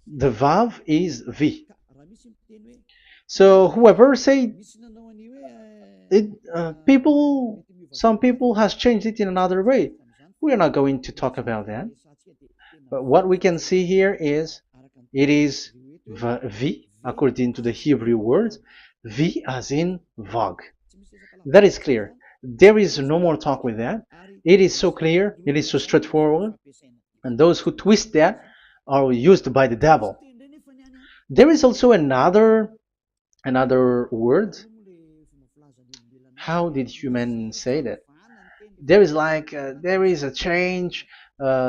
The Vav is V. So whoever say it, some people has changed it in another way. We are not going to talk about that. But what we can see here is it is V according to the Hebrew words, V as in Vag. That is clear. There is no more talk with that. It is so clear. It is so straightforward. And those who twist that are used by the devil. There is also another word. How did humans say that? There is there is a change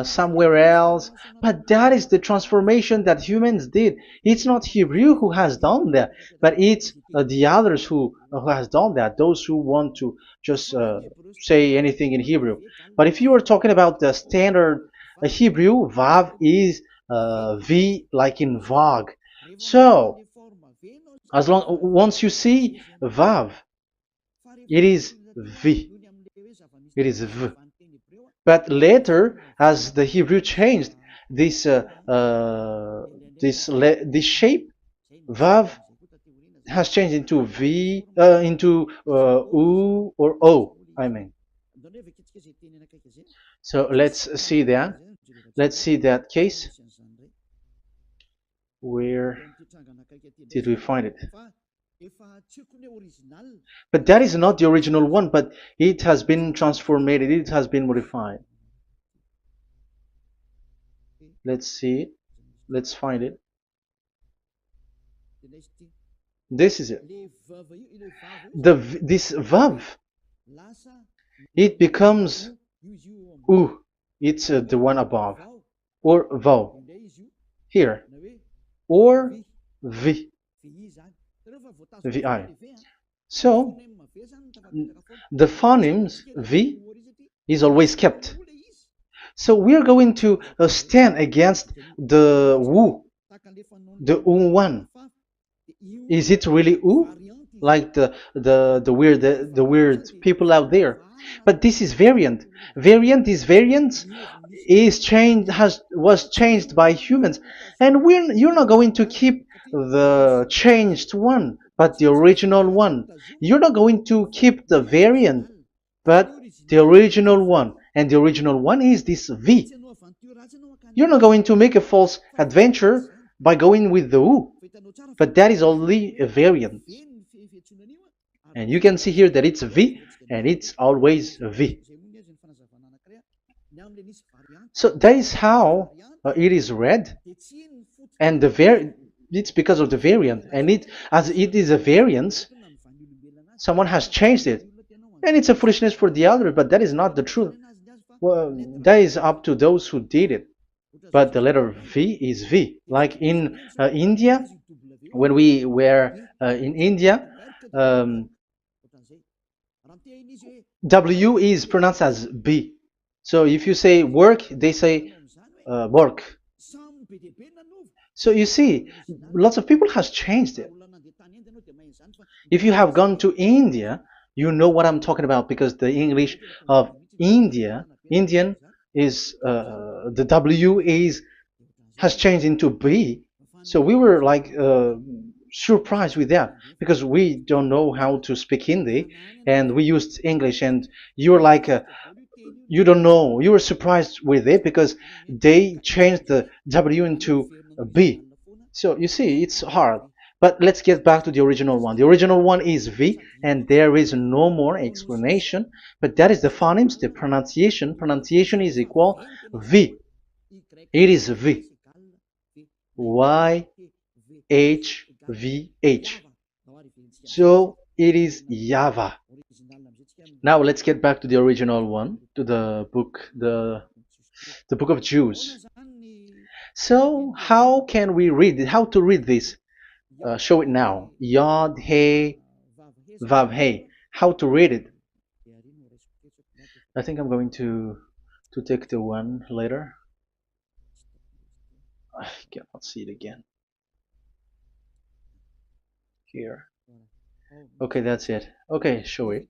somewhere else, but that is the transformation that humans did. It's not Hebrew who has done that, but it's the others who has done that. Those who want to just say anything in Hebrew. But if you are talking about the standard Hebrew, Vav is V like in Vag. So as long once you see Vav, it is V. It is V. But later, as the Hebrew changed, this this shape, Vav, has changed into V, into U or O. I mean. So let's see that. Let's see that case. Where did we find it? But that is not the original one, but it has been transformed, it has been modified. Let's see it. Let's find it. This is it. This vav, it becomes u. It's the one above, or vau here, or v. Vi. So the phonemes V is always kept. So we are going to stand against the wu, the u one. Is it really u? Like the weird people out there. But this is variant. Variant is changed, was changed by humans, and you're not going to keep the changed one, but the original one. You're not going to keep the variant, but the original one, and the original one is this V. You're not going to make a false adventure by going with the U, but that is only a variant. And you can see here that it's V, and it's always V. So that is how it is read, and it's because of the variant, and as it is a variance, someone has changed it, and it's a foolishness for the other, but that is not the truth. Well, that is up to those who did it. But the letter V is V. Like in India, when we were in India, W is pronounced as B. So if you say work, they say work. So you see, lots of people has changed it. If you have gone to India, you know what I'm talking about, because the English of Indian is the W has changed into B. So we were like surprised with that, because we don't know how to speak Hindi, and we used English, and you were like you don't know, you were surprised with it because they changed the W into a B. So you see, it's hard. But let's get back to the original one. The original one is V, and there is no more explanation. But that is the phonemes, the pronunciation. Pronunciation is equal V. It is V. Y H V H. So it is YAHVAH. Now let's get back to the original one, to the book, the book of Jews. So how can we read it? How to read this? Show it now. Yod He Vav He. How to read it? I think I'm going to take the one later. I cannot see it again. Here. Okay, that's it. Okay, show it.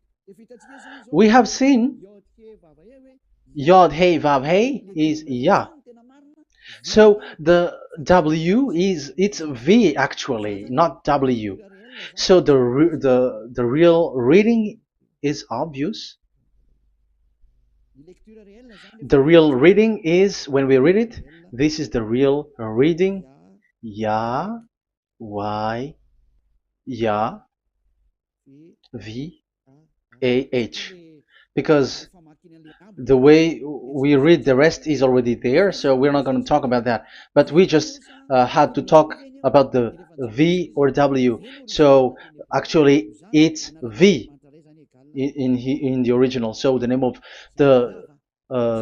We have seen Yod He Vav He is Yah. So the W is it's V actually, not W. So the real reading is obvious. The real reading is when we read it. This is the real reading. Ya, Y, Ya, V, A, H. Because the way we read the rest is already there, so we're not going to talk about that. But we just had to talk about the V or W. So actually, it's V in the original. So the name of the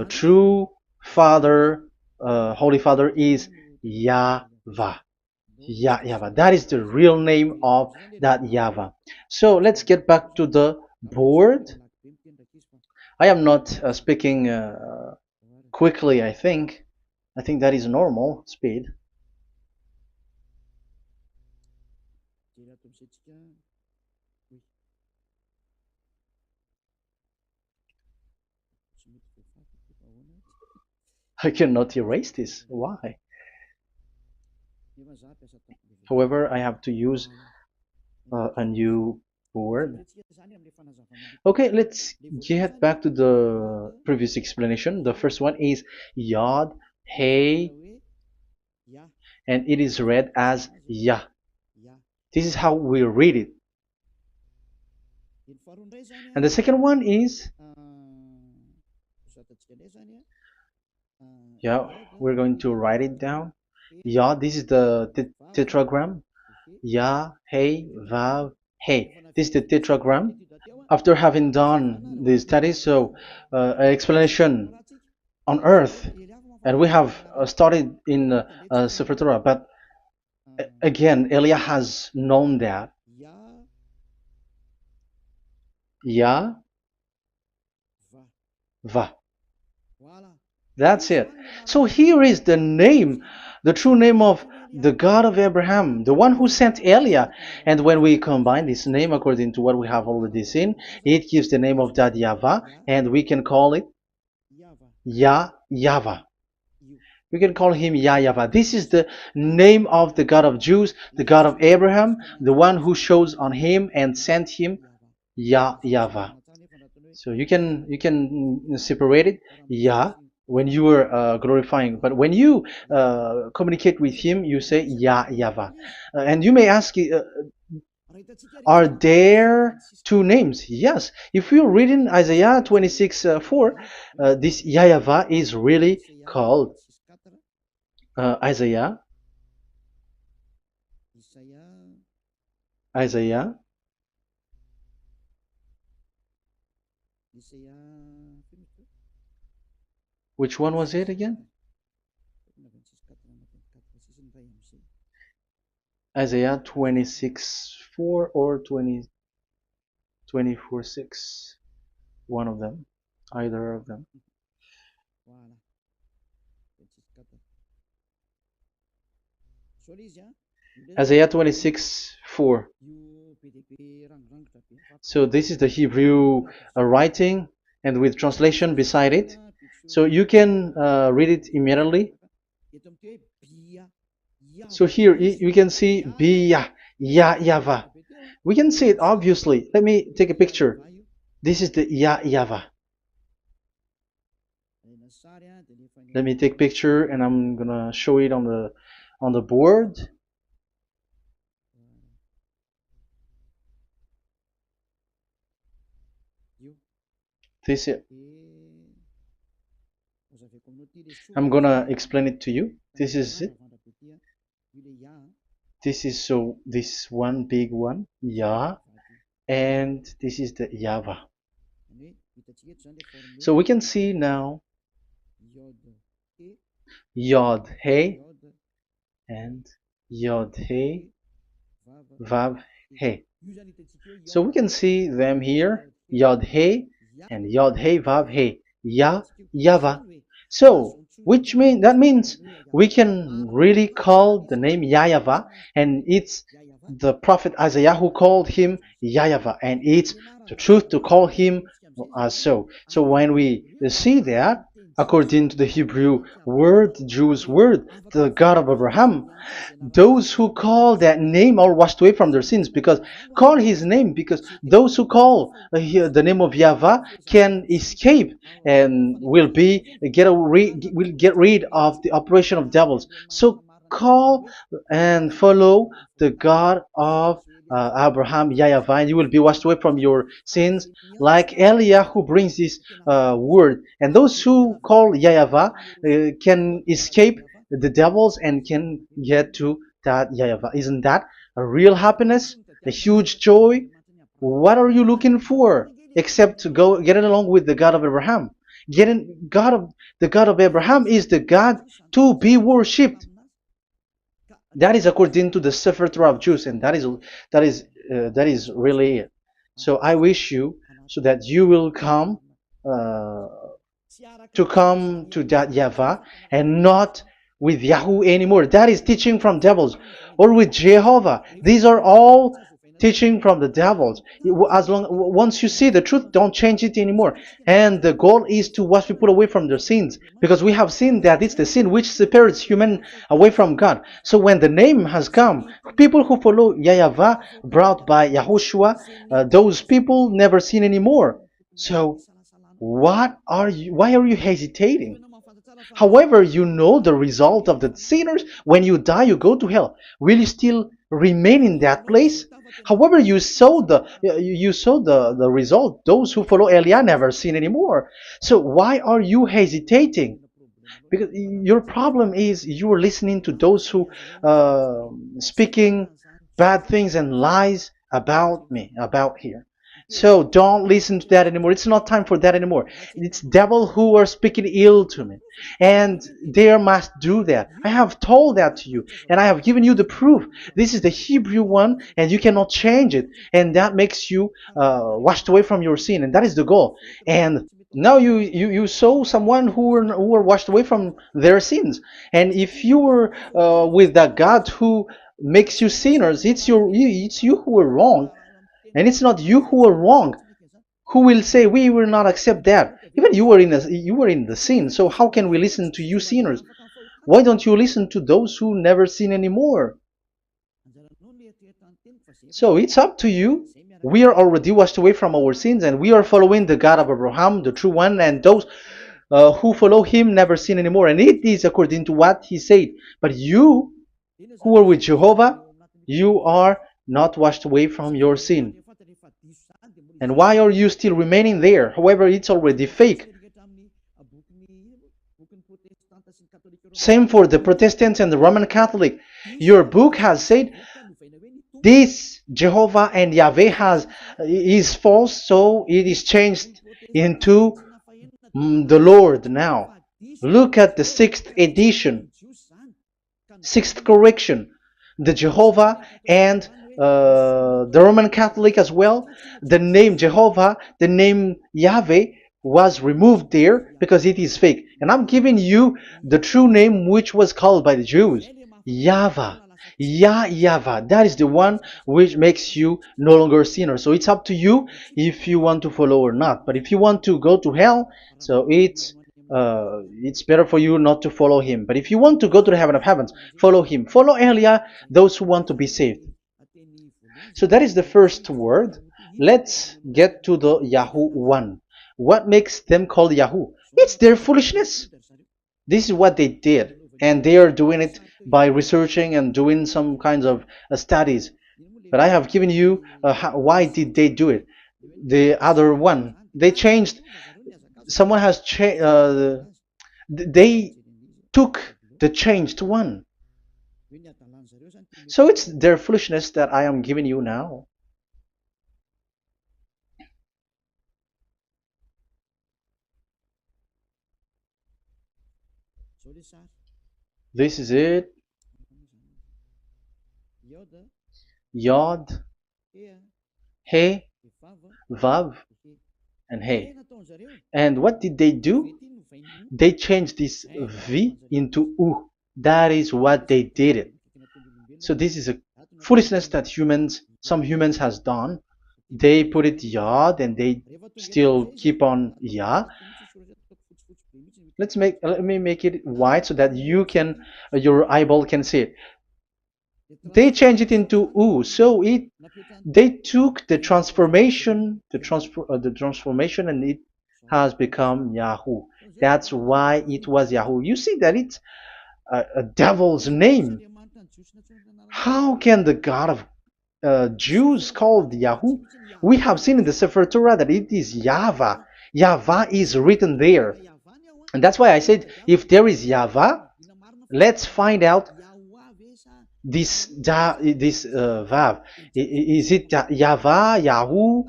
true Father, Holy Father, is YAHVAH. YAHVAH. That is the real name of that YAHVAH. So let's get back to the board. I am not speaking quickly, I think. I think that is normal speed. I cannot erase this. Why? However, I have to use a new board. Okay, let's get back to the previous explanation. The first one is Yod, Hey, and it is read as Yah. This is how we read it. And the second one is, yeah, we're going to write it down. Yah, this is the tetragram. Yah, Hey, Vav, Hey. This is the tetragram. After having done the studies, so an explanation on earth, and we have started in Sefer Torah, but again, Elia has known that. Yah, Va. That's it. So here is the name, the true name of the God of Abraham, the one who sent Elia. And when we combine this name according to what we have already seen, it gives the name of that YAHVAH, and we can call it YAHVAH. We can call him YAHVAH. This is the name of the God of Jews, the God of Abraham, the one who shows on him and sent him, YAHVAH. So you can separate it, Yah, when you are glorifying, but when you communicate with him, you say YAHVAH. And you may ask, are there two names? Yes. If you read in Isaiah 26:4, this YAHVAH is really called Isaiah. Which one was it again? Isaiah 26:4 or 24:6. One of them. Either of them. Isaiah 26:4. So this is the Hebrew writing, and with translation beside it. So you can read it immediately. So here you can see Biyah, YAHVAH. We can see it obviously. Let me take a picture. This is the YAHVAH. Let me take a picture, and I'm gonna show it on the board. This is it. I'm gonna explain it to you. This is it. This is this one big one, Yah, and this is the YAHVAH. So we can see now Yod He and Yod He Vav He. So we can see them here, Yod He and Yod He Vav He, YAHVAH. So that means we can really call the name YAHVAH, and it's the prophet Isaiah who called him YAHVAH, and it's the truth to call him as so. So when we see that, according to the Hebrew word, the Jewish word, the God of Abraham. Those who call that name are washed away from their sins, because call his name, because those who call the name of Yahweh can escape and will get rid of the operation of devils. So call and follow the God of Abraham, Yahweh, and you will be washed away from your sins, like Eliah who brings this word. And those who call Yahweh can escape the devils and can get to that Yahweh. Isn't that a real happiness, a huge joy? What are you looking for except to go get along with the God of Abraham? The God of Abraham is the God to be worshipped. That is according to the Sefer Torah of Jews, and that is really it. So I wish you so that you will uh, come to that Yahweh and not with Yahoo anymore. That is teaching from devils, or with Jehovah. These are all teaching from the devils. As long once you see the truth, don't change it anymore. And the goal is to wash people away from their sins, because we have seen that it's the sin which separates human away from God. So when the name has come, people who follow Yahweh brought by Yahushua, those people never sin anymore. So why are you hesitating? However, you know the result of the sinners. When you die, you go to hell. Will you still remain in that place? However, you saw the result. Those who follow Eliah never sin anymore. So why are you hesitating? Because your problem is you are listening to those who speaking bad things and lies about me, about here. So don't listen to that anymore. It's not time for that anymore. It's devil who are speaking ill to me, and they must do that. I have told that to you, and I have given you the proof. This is the Hebrew one, and you cannot change it, and that makes you washed away from your sin, and that is the goal. And now you saw someone who were washed away from their sins, and if you were with that God who makes you sinners, it's you who are wrong, and it's not you who are wrong. Who will say we will not accept that? Even you were in the sin, so how can we listen to you sinners? Why don't you listen to those who never sin anymore? So it's up to you. We are already washed away from our sins, and we are following the God of Abraham, the true one, and those who follow him never sin anymore. And it is according to what he said. But you who are with Jehovah, you are not washed away from your sin. And why are you still remaining there? However, it's already fake. Same for the Protestants and the Roman Catholic. Your book has said this Jehovah and Yahweh is false, so it is changed into the Lord now. Look at the sixth edition, sixth correction. The Jehovah and the Roman Catholic as well. The name Jehovah, the name Yahweh was removed there because it is fake. And I'm giving you the true name which was called by the Jews, YAHVAH. YAHVAH. That is the one which makes you no longer a sinner. So it's up to you if you want to follow or not. But if you want to go to hell, so it's better for you not to follow him. But if you want to go to the heaven of heavens, follow him. Follow Eliah, those who want to be saved. So that is the first word. Let's get to the Yahoo one. What makes them called Yahoo? It's their foolishness. This is what they did, and they are doing it by researching and doing some kinds of studies. But I have given you why did they do it. The other one, they changed. Someone has changed. They took the changed one. So it's their foolishness that I am giving you now. This is it. Yod, He, Vav, and He. And what did they do? They changed this V into U. That is what they did it. So this is a foolishness that some humans has done. They put it Yod and they still keep on Yah. Let me make it white so that you can your eyeball can see it. They changed it into U, so it they took the transformation, and it has become Yahoo. That's why it was Yahoo. You see that it's a devil's name. How can the God of Jews called Yahoo? We have seen in the Sefer Torah that it is YAHVAH. YAHVAH is written there. And that's why I said, if there is YAHVAH, let's find out this Vav. Is it YAHVAH, Yahoo?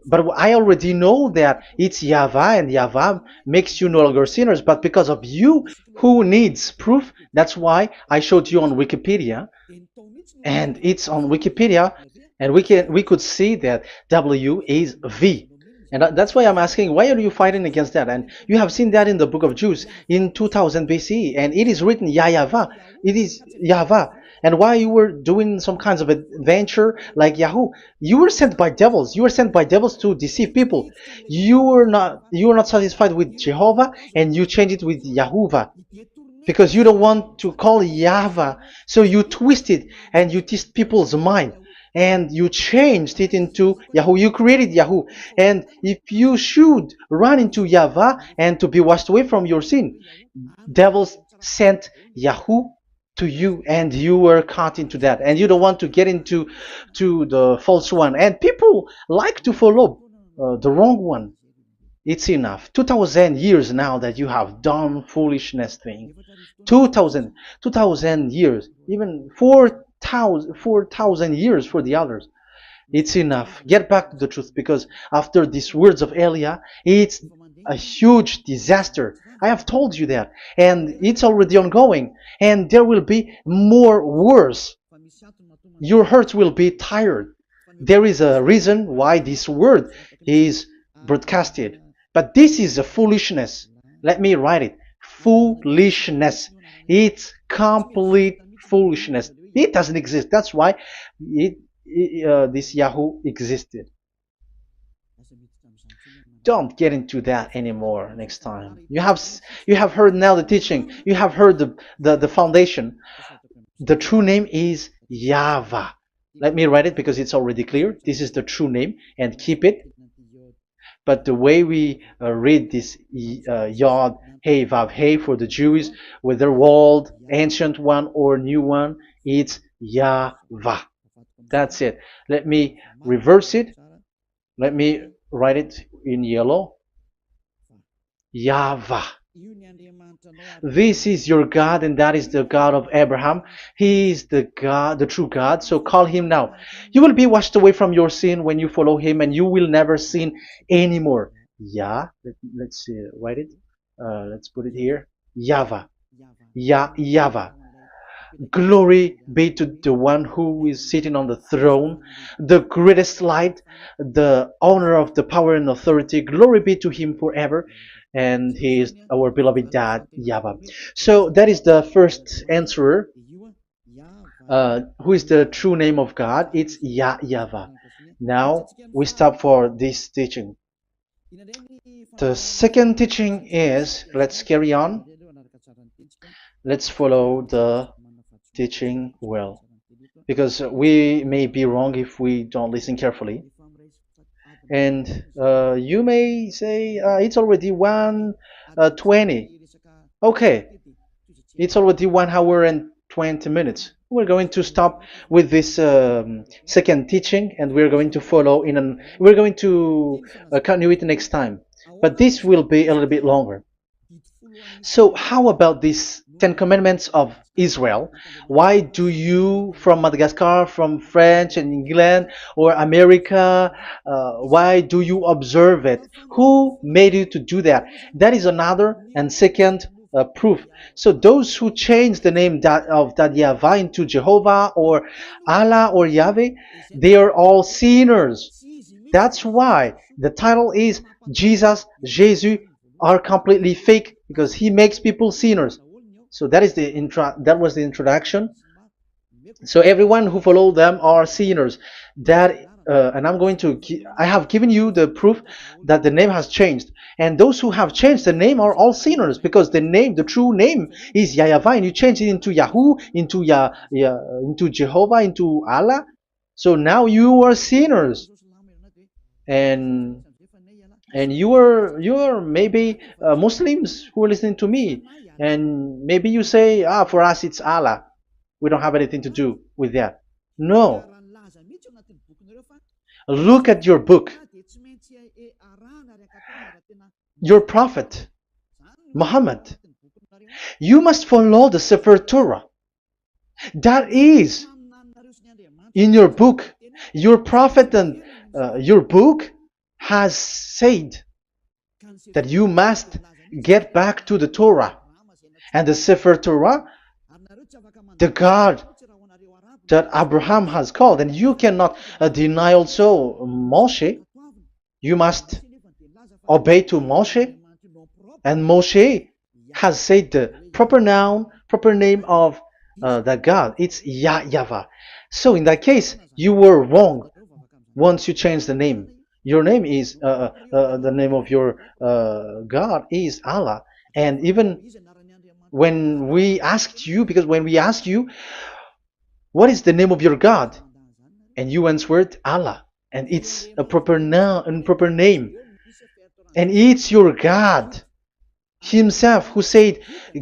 But I already know that it's YAHVAH, and YAHVAH makes you no longer sinners. But because of you, who needs proof? That's why I showed you on Wikipedia, and it's on Wikipedia, and we could see that W is V. And that's why I'm asking, why are you fighting against that? And you have seen that in the book of Jude in 2000 BCE, and it is written YAHVAH. It is YAHVAH. And why you were doing some kinds of adventure like Yahoo? You were sent by devils. You were sent by devils to deceive people. You were not satisfied with Jehovah, and you changed it with Yahuwah, because you don't want to call Yahvah. So you twist it and you twist people's mind, and you changed it into Yahoo. You created Yahoo. And if you should run into Yahvah and to be washed away from your sin, devils sent Yahoo to you, and you were caught into that, and you don't want to get into the false one, and people like to follow the wrong one. It's enough. 2000 years now that you have done foolishness thing. 2000 years, even 4,000 years for the others. It's enough. Get back to the truth, because after these words of Elia, it's a huge disaster. I have told you that, and it's already ongoing, and there will be more worse. Your heart will be tired. There is a reason why this word is broadcasted. But this is a foolishness. Let me write it. Foolishness. It's complete foolishness. It doesn't exist. That's why this Yahoo existed. Don't get into that anymore next time. You have heard now the teaching. You have heard the foundation. The true name is YAHVAH. Let me write it because it's already clear. This is the true name, and keep it. But the way we read this Yod, Hey, Vav, Hey for the Jews, whether old, ancient one or new one, it's YAHVAH. That's it. Let me reverse it. Let me write it in yellow. YAHVAH. This is your God, and that is the God of Abraham. He is the God, the true God. So call him now. You will be washed away from your sin when you follow him, and you will never sin anymore. Let's write it. Let's put it here. YAHVAH. YAHVAH. Glory be to the one who is sitting on the throne, the greatest light, the owner of the power and authority. Glory be to him forever. And he is our beloved dad, YAHVAH. So that is the first answer. Who is the true name of God? It's YAHVAH. Now we stop for this teaching. The second teaching is, let's carry on. Let's follow the teaching well, because we may be wrong if we don't listen carefully. And you may say it's already 1:20. Okay, it's already 1 hour and 20 minutes. We're going to stop with this second teaching, and we're going to follow we're going to continue it next time. But this will be a little bit longer. So how about these 10 commandments of Israel? Why do you from Madagascar, from French and England or America, why do you observe it? Who made you to do that? That is another and second proof. So those who change the name of that YAHVAH into Jehovah or Allah or Yahweh, they are all sinners. That's why the title is Jesus are completely fake, because he makes people sinners. So that was the introduction. So everyone who follow them are sinners. That and I'm going to. I have given you the proof that the name has changed, and those who have changed the name are all sinners because the name, the true name, is YAHVAH, and you change it into Yahoo, into into Jehovah, into Allah. So now you are sinners, and you are maybe Muslims who are listening to me, and maybe you say, for us it's Allah. We don't have anything to do with that. No, look at your book, your prophet Muhammad. You must follow the Sefer Torah. That is in your book. Your prophet and your book has said that you must get back to the Torah. And the Sefer Torah, the God that Abraham has called, and you cannot deny also Moshe. You must obey to Moshe, and Moshe has said the proper noun, proper name of the God. It's YAHVAH. So in that case, you were wrong once you change the name. Your name is the name of your God is Allah. And even when we asked you, because when we asked you, what is the name of your God? And you answered Allah. And it's a proper noun and proper name. And it's your God Himself who said,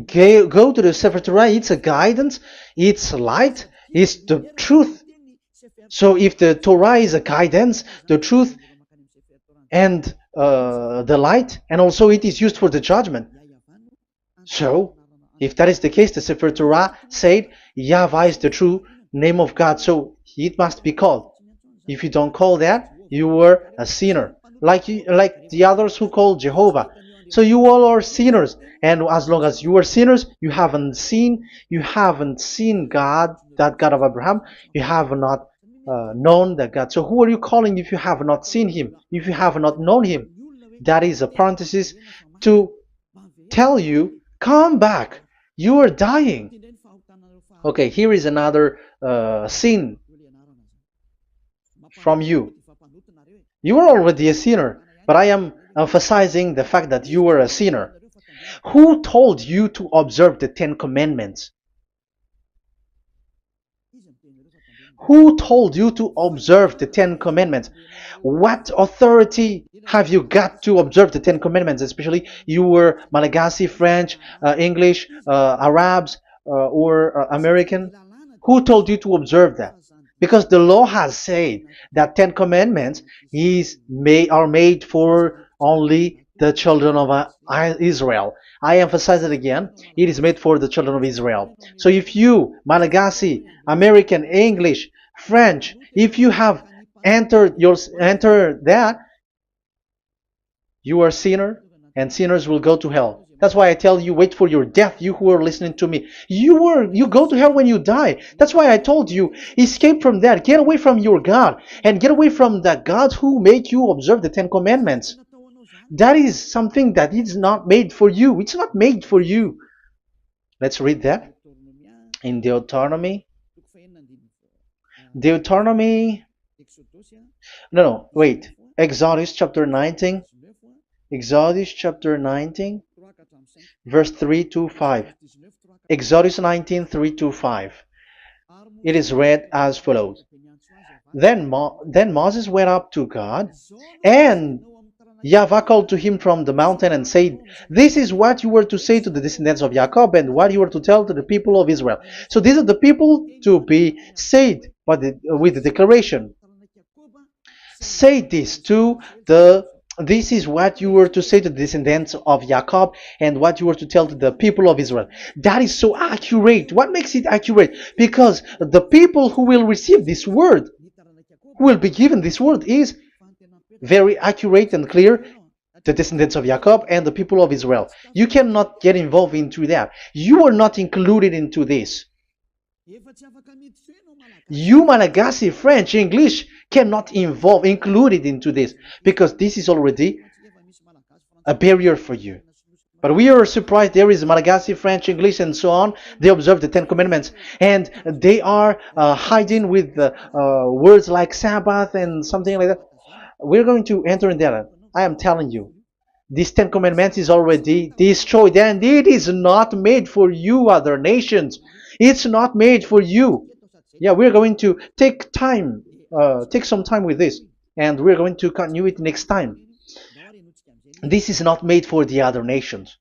go to the Sefer Torah. It's a guidance, it's light, it's the truth. So if the Torah is a guidance, the truth, and the light, and also it is used for the judgment. So if that is the case, the Sefer Torah said YAHVAH is the true name of God, so it must be called. If you don't call that, you were a sinner, like the others who call Jehovah. So you all are sinners, and as long as you are sinners, you haven't seen God, that God of Abraham. You have not known that God. So who are you calling if you have not seen Him? If you have not known Him? That is a parenthesis to tell you, come back. You are dying. Okay, here is another sin from you. You are already a sinner, but I am emphasizing the fact that you were a sinner. Who told you to observe the 10 Commandments? Who told you to observe the 10 Commandments? What authority have you got to observe the 10 Commandments? Especially you were Malagasy, French, English, Arabs, or American. Who told you to observe that? Because the law has said that 10 Commandments are made for only the children of Israel. I emphasize it again. It is made for the children of Israel. So if you, Malagasy, American, English, French, if you have entered that, you are a sinner, and sinners will go to hell. That's why I tell you, wait for your death, you who are listening to me. You go to hell when you die. That's why I told you, escape from that. Get away from your God, and get away from that God who made you observe the 10 Commandments. That is something that is not made for you. It's not made for you. Let's read that in Deuteronomy. No, wait. Exodus chapter 19. Exodus chapter 19, verse 3 to 5. Exodus 19, 3 to 5. It is read as follows. Then Moses went up to God, and YAHVAH called to him from the mountain and said, this is what you were to say to the descendants of Jacob, and what you were to tell to the people of Israel. So these are the people to be saved with the declaration. Say this this is what you were to say to the descendants of Jacob, and what you were to tell to the people of Israel. That is so accurate. What makes it accurate? Because the people who will receive this word, who will be given this word, is very accurate and clear. The descendants of Jacob and the people of Israel. You cannot get involved into that. You are not included into this. You, Malagasy, French, English, cannot included into this, because this is already a barrier for you. But we are surprised there is Malagasy, French, English, and so on. They observe the Ten Commandments, and they are hiding with words like Sabbath and something like that. We're going to enter in that. I am telling you, this Ten Commandments is already destroyed, and it is not made for you, other nations. It's not made for you. Yeah, we're going to take some time with this, and we're going to continue it next time. This is not made for the other nations.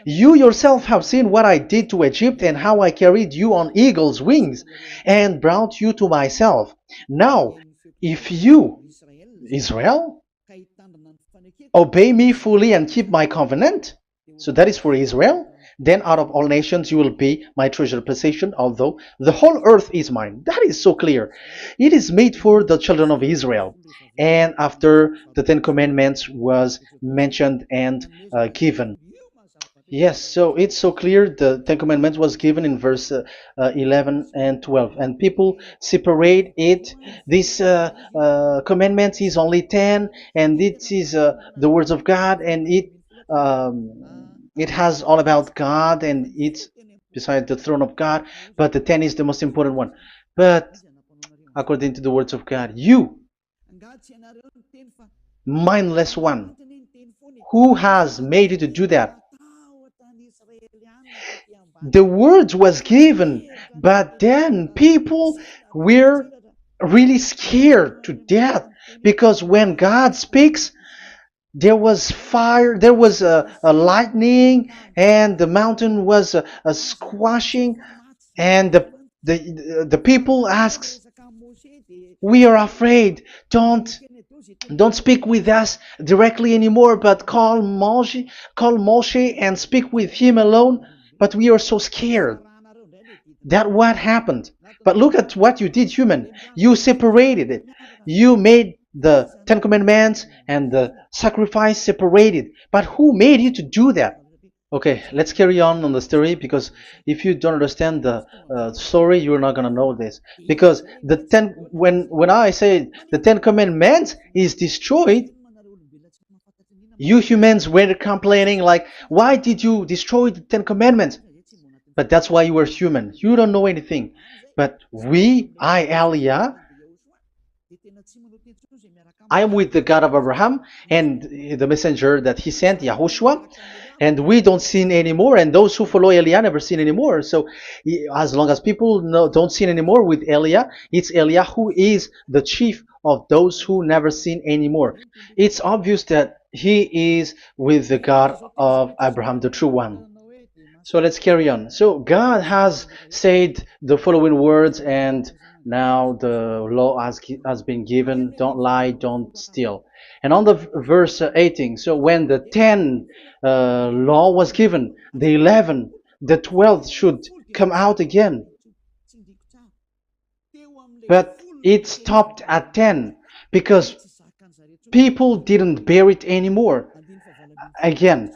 You yourself have seen what I did to Egypt and how I carried you on eagle's wings and brought you to myself. Now, if you, Israel, obey me fully and keep my covenant, so that is for Israel, then out of all nations you will be my treasured possession, although the whole earth is mine. That is so clear. It is made for the children of Israel. And after the Ten Commandments was mentioned and given. Yes, so it's so clear. The Ten Commandments was given in verse 11 and 12, and people separate it. This commandment is only 10, and it is the words of God, and it has all about God, and it's beside the throne of God. But the 10 is the most important one. But according to the words of God, you, mindless one, who has made you to do that? The words was given, but then people were really scared to death because when God speaks, there was fire, there was a lightning, and the mountain was a squashing, and the people asks, "We are afraid. Don't speak with us directly anymore, but call Moshe and speak with him alone." But we are so scared. That what happened. But look at what you did, human. You separated it. You made the Ten Commandments and the sacrifice separated. But who made you to do that? Okay, let's carry on the story, because if you don't understand the story, you're not gonna know this. Because when I say the Ten Commandments is destroyed, you humans were complaining like, why did you destroy the Ten Commandments? But that's why you are human. You don't know anything. But Elia, I am with the God of Abraham and the messenger that he sent, YAHOSHUAH, and we don't sin anymore, and those who follow Elia never sin anymore. So as long as people don't sin anymore with Elia, it's Elia who is the chief of those who never sin anymore. It's obvious that he is with the God of Abraham, the true one. So let's carry on. So God has said the following words, and now the law has been given. Don't lie, don't steal. And on the verse 18, so when the 10 law was given, the 11, the 12th should come out again. But it stopped at 10 because people didn't bear it anymore. Again,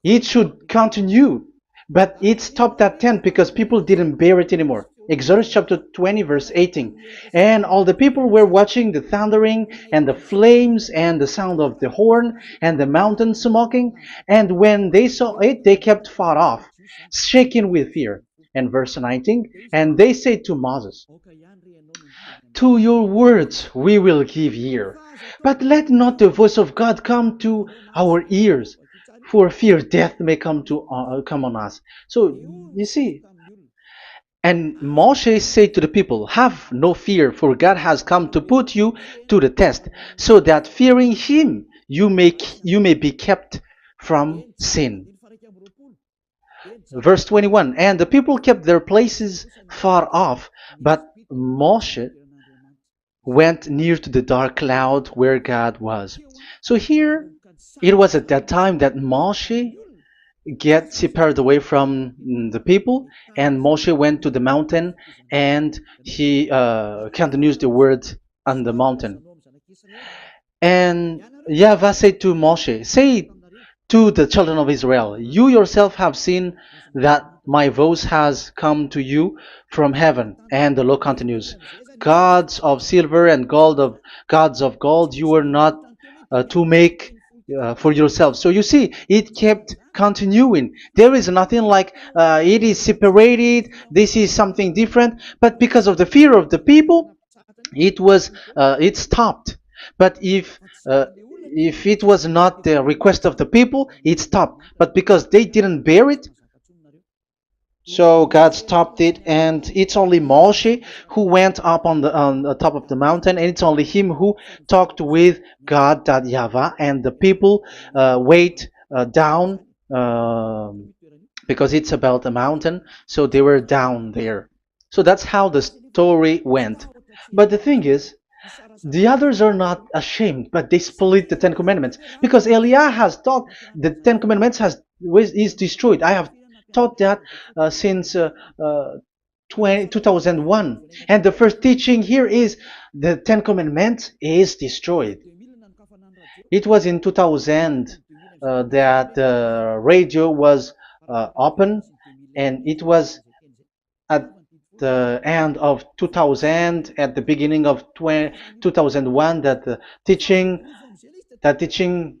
it should continue. But it stopped at 10 because people didn't bear it anymore. Exodus chapter 20 verse 18. And all the people were watching the thundering and the flames and the sound of the horn and the mountain smoking. And when they saw it, they kept far off, shaking with fear. And verse 19. And they said to Moses, "To your words we will give ear, but let not the voice of God come to our ears, for fear death may come on us." So you see, and Moshe said to the people, "Have no fear, for God has come to put you to the test, so that fearing Him you may be kept from sin." Verse 21. And the people kept their places far off, but Moshe went near to the dark cloud where God was. So here, it was at that time that Moshe get separated away from the people, and Moshe went to the mountain, and he continues the word on the mountain. And YAHVAH said to Moshe, "Say to the children of Israel, you yourself have seen that my voice has come to you from heaven." And the law continues, "Gods of silver and gods of gold you are not to make for yourself. So you see, it kept continuing. There is nothing like it is separated. This is something different. But because of the fear of the people, it stopped. But if it was not the request of the people, it stopped. But because they didn't bear it, so God stopped it, and it's only Moshe who went up on the top of the mountain, and it's only him who talked with God, that Yahweh, and the people wait down, because it's about a mountain, so they were down there. So that's how the story went. But the thing is, the others are not ashamed, but they split the Ten Commandments, because Eliah has taught the Ten Commandments is destroyed. I have taught that since 2001, and the first teaching here is the Ten Commandments is destroyed. It was in 2000 that the radio was open, and it was at the end of 2000, at the beginning of 2001, that the teaching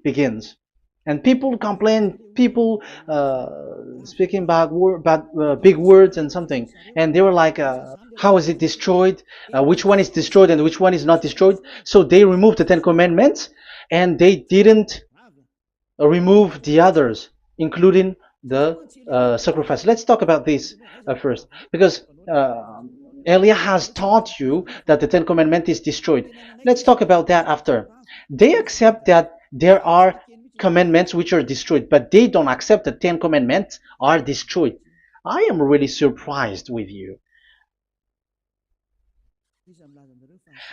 begins. And people complain, people speaking big words and something, and they were like, how is it destroyed, which one is destroyed and which one is not destroyed. So they removed the Ten Commandments, and they didn't remove the others, including the sacrifice. Let's talk about this first, because Elia has taught you that the Ten Commandments is destroyed. Let's talk about that after. They accept that there are commandments which are destroyed, but they don't accept that 10 commandments are destroyed. I am really surprised with you.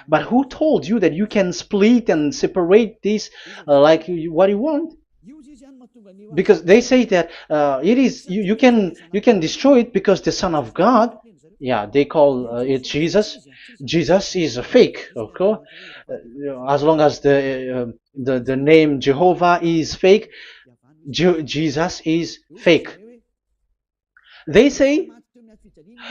But who told you that you can split and separate this like what you want? Because they say that it is you can destroy it because the Son of God, yeah, they call it Jesus. Jesus is a fake, of course. As long as the name Jehovah is fake, Jesus is fake. They say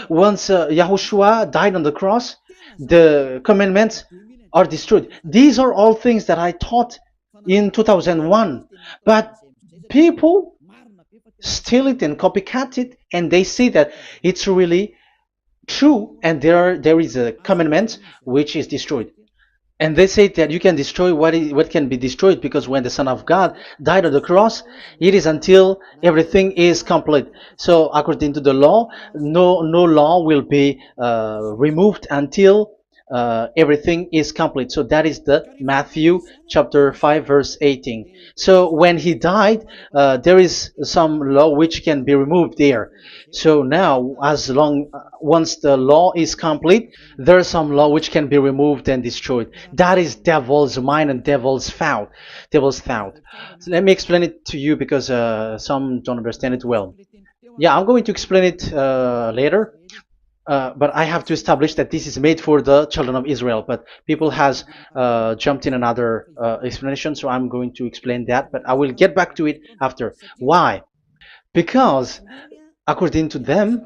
once Yahushua died on the cross, the commandments are destroyed. These are all things that I taught in 2001, but people steal it and copycat it, and they say that it's really true, and there is a commandment which is destroyed. And they say that you can destroy what can be destroyed, because when the Son of God died on the cross, it is until everything is complete. So according to the law, no law will be removed until everything is complete. So that is the Matthew chapter 5 verse 18. So when he died, there is some law which can be removed there. So now, once the law is complete, there is some law which can be removed and destroyed. That is devil's mind and devil's thought. So let me explain it to you, because some don't understand it well. Yeah, I'm going to explain it later. But I have to establish that this is made for the children of Israel. But people has jumped in another explanation, so I'm going to explain that. But I will get back to it after. Why? Because according to them,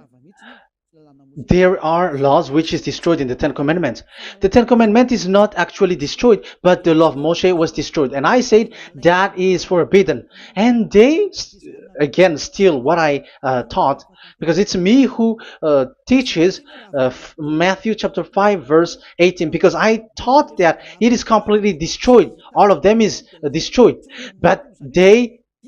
there are laws which is destroyed in the Ten Commandments. The Ten Commandments is not actually destroyed, but the law of Moshe was destroyed. And I said that is forbidden. And they, again, steal what I taught, because it's me who teaches Matthew chapter 5 verse 18, because I taught that it is completely destroyed. All of them is destroyed. But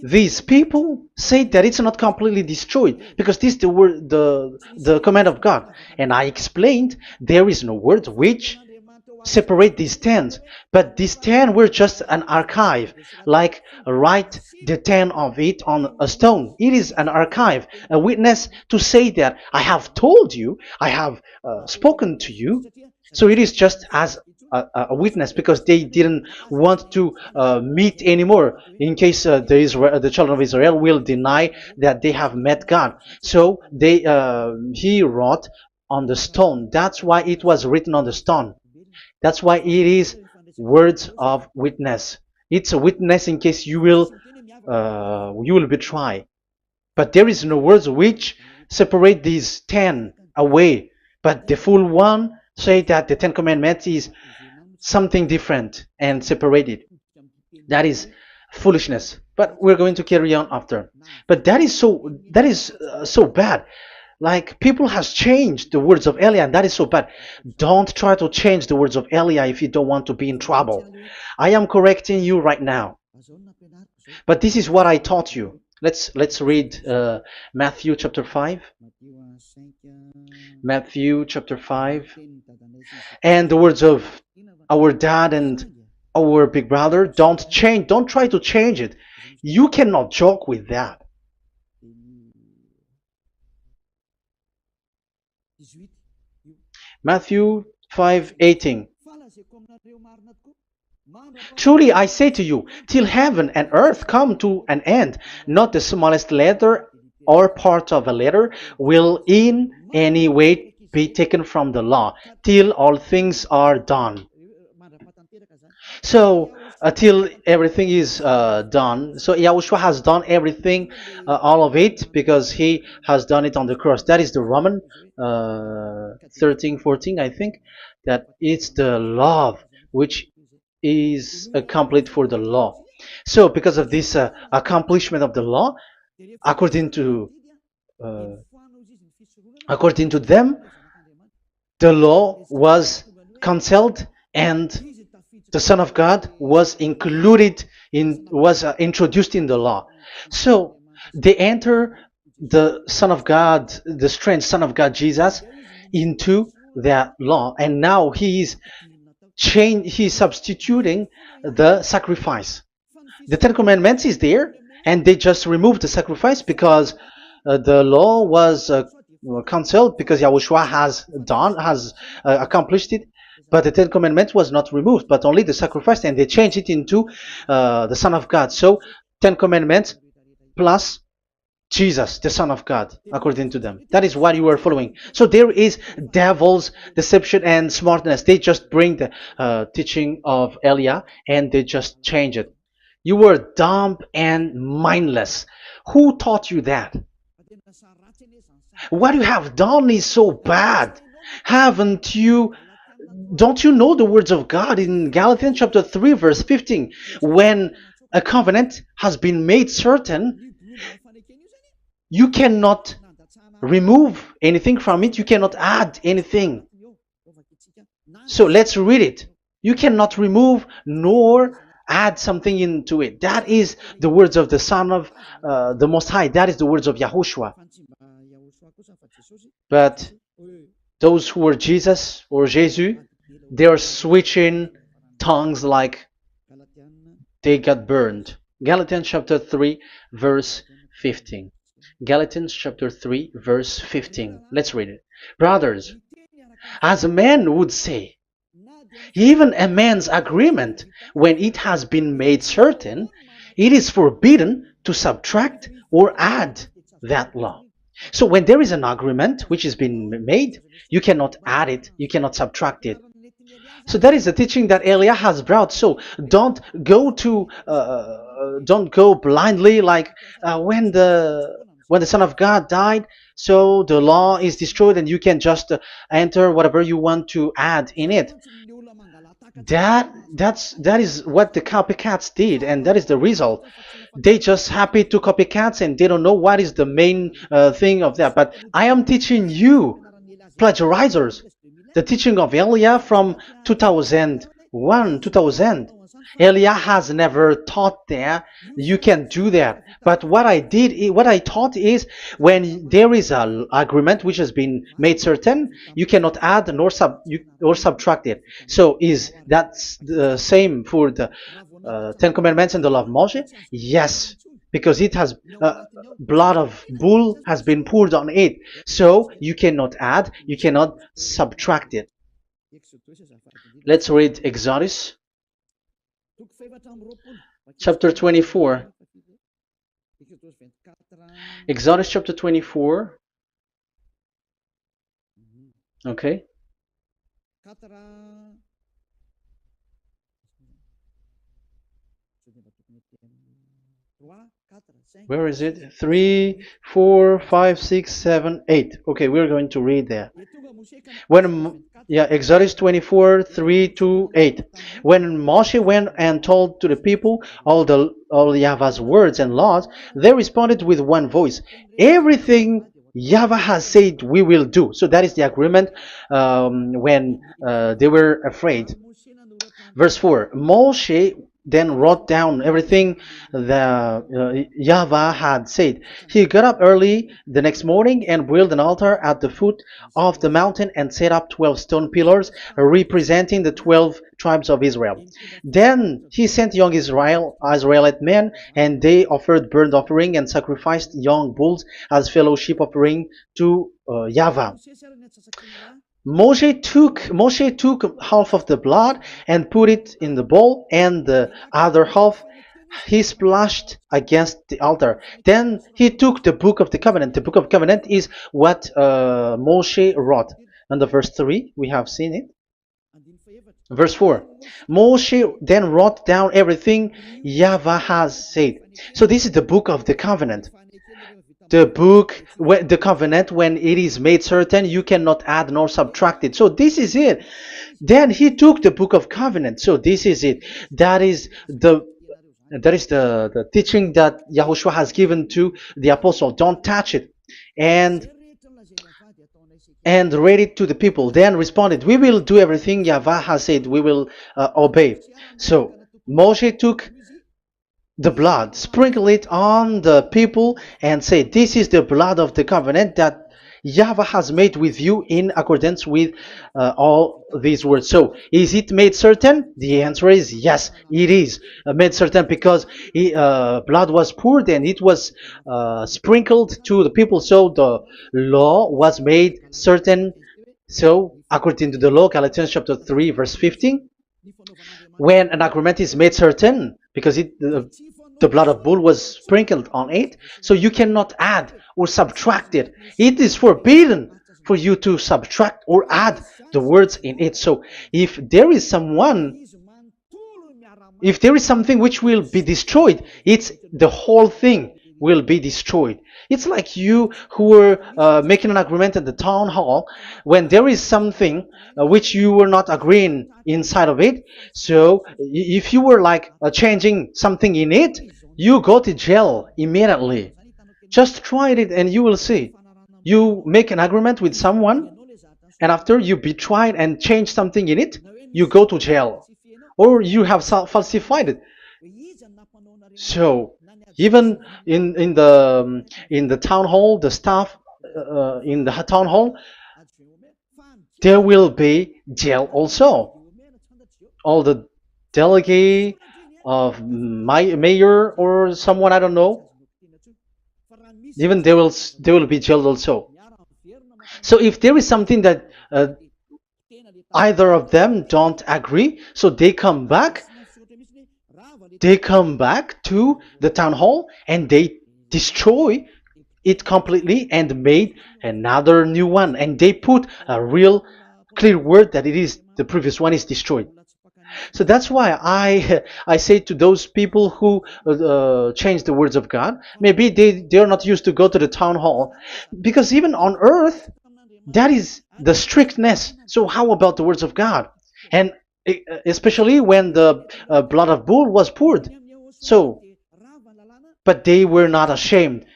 these people say that it's not completely destroyed, because this is the word, the command of God. And I explained there is no word which separate these 10, but these 10 were just an archive, like write the 10 of it on a stone. It is an archive, a witness to say that I have told you, I have spoken to you. So it is just as a witness, because they didn't want to meet anymore, in case the children of Israel will deny that they have met God. So he wrote on the stone. That's why it was written on the stone. That's why it is words of witness. It's a witness in case you will betray. But there is no words which separate these 10 away. But the full one say that the 10 commandments is something different and separated. That is foolishness. But we're going to carry on after. But that is so bad. Like people has changed the words of Elia, and that is so bad. Don't try to change the words of Elia if you don't want to be in trouble. I am correcting you right now. But this is what I taught you. Let's read Matthew chapter 5. Matthew chapter 5. And the words of our dad and our big brother, don't try to change it. You cannot joke with that. Matthew 5:18. Truly I say to you, till heaven and earth come to an end, not the smallest letter or part of a letter will in any way be taken from the law, till all things are done. So until everything is done, so Yahushua has done everything, all of it, because he has done it on the cross. That is the Roman 13, 14, I think, that it's the love which is complete for the law. So because of this accomplishment of the law, according to uh, according to them, the law was cancelled and the Son of God was included in was introduced in the law. So they enter the Son of God, the strange Son of God Jesus, into that law, and now he is he's substituting the sacrifice. The Ten Commandments is there, and they just removed the sacrifice because the law was cancelled because Yahushua has accomplished it. But the Ten Commandments was not removed, but only the sacrifice, and they changed it into the Son of God. So Ten Commandments plus Jesus, the Son of God, according to them. That is what you are following. So there is devil's deception and smartness. They just bring the teaching of Elia and they just change it. You were dumb and mindless. Who taught you that? What you have done is so bad. Haven't you? Don't you know the words of God in Galatians chapter 3, verse 15? When a covenant has been made certain, you cannot remove anything from it, you cannot add anything. So let's read it. You cannot remove nor add something into it. That is the words of the Son of the Most High. That is the words of Yahushua. But those who were Jesus or Jesus, they are switching tongues like they got burned. Galatians chapter 3, verse 15. Galatians chapter 3, verse 15. Let's read it. Brothers, as a man would say, even a man's agreement, when it has been made certain, it is forbidden to subtract or add that law. So when there is an agreement which has been made, you cannot add it, you cannot subtract it. So that is the teaching that Elia has brought. So don't go blindly like when the Son of God died. So the law is destroyed, and you can just enter whatever you want to add in it. That is what the copycats did, and that is the result. They just happy to copycats, and they don't know what is the main thing of that. But I am teaching you plagiarizers the teaching of Elia from 2001, 2000. Elia has never taught that you can do that. But what I taught is when there is an agreement which has been made certain, you cannot add or subtract it. So is that the same for the Ten Commandments and the law of Moshe? Yes, because it has blood of bull has been poured on it. So you cannot add, you cannot subtract it. Let's read Exodus chapter 24. Exodus chapter 24. Okay. Where is it? 3, 4, 5, 6, 7, 8. Okay, we're going to read there. Yeah, Exodus 24, 3 to 8. When Moshe went and told to the people all Yahweh's words and laws, they responded with one voice. Everything Yahweh has said we will do. So that is the agreement when they were afraid. Verse 4, Moshe then wrote down everything the Yahweh had said. He got up early the next morning and built an altar at the foot of the mountain and set up 12 stone pillars representing the 12 tribes of Israel. Then he sent young Israelite men, and they offered burnt offering and sacrificed young bulls as fellowship offering to Yahweh. Moshe took half of the blood and put it in the bowl, and the other half he splashed against the altar. Then he took the book of the covenant. The book of covenant is what Moshe wrote. And the verse 3, we have seen it. Verse 4, Moshe then wrote down everything Yahweh has said. So this is the book of the covenant. The covenant, when it is made certain, you cannot add nor subtract it. So this is it. Then he took the book of covenant. So this is it. That is the teaching that Yahushua has given to the apostle. Don't touch it. And read it to the people. Then responded, we will do everything Yahweh has said. We will obey. So Moshe took the blood, sprinkle it on the people, and say, this is the blood of the covenant that Yahweh has made with you in accordance with all these words. So, is it made certain? The answer is yes, it is made certain, because blood was poured and it was sprinkled to the people. So the law was made certain. So, according to the law, Galatians chapter 3, verse 15, when an agreement is made certain, because the blood of bull was sprinkled on it, so you cannot add or subtract it. It is forbidden for you to subtract or add the words in it. So if there is something which will be destroyed, it's the whole thing will be destroyed. It's like you who were making an agreement at the town hall, when there is something which you were not agreeing inside of it. So if you were like changing something in it, you go to jail immediately. Just try it and you will see. You make an agreement with someone, and after you betray it and change something in it, you go to jail, or you have falsified it. So even in the town hall, the staff in the town hall, there will be jail also. All the delegate of mayor or someone, I don't know, even they will be jailed also. So if there is something that either of them don't agree, so they come back to the town hall and they destroy it completely and made another new one, and they put a real clear word that it is the previous one is destroyed. So that's why I say to those people who change the words of God, maybe they are not used to go to the town hall, because even on earth that is the strictness. So how about the words of God? And especially when the blood of bull was poured. So, but they were not ashamed.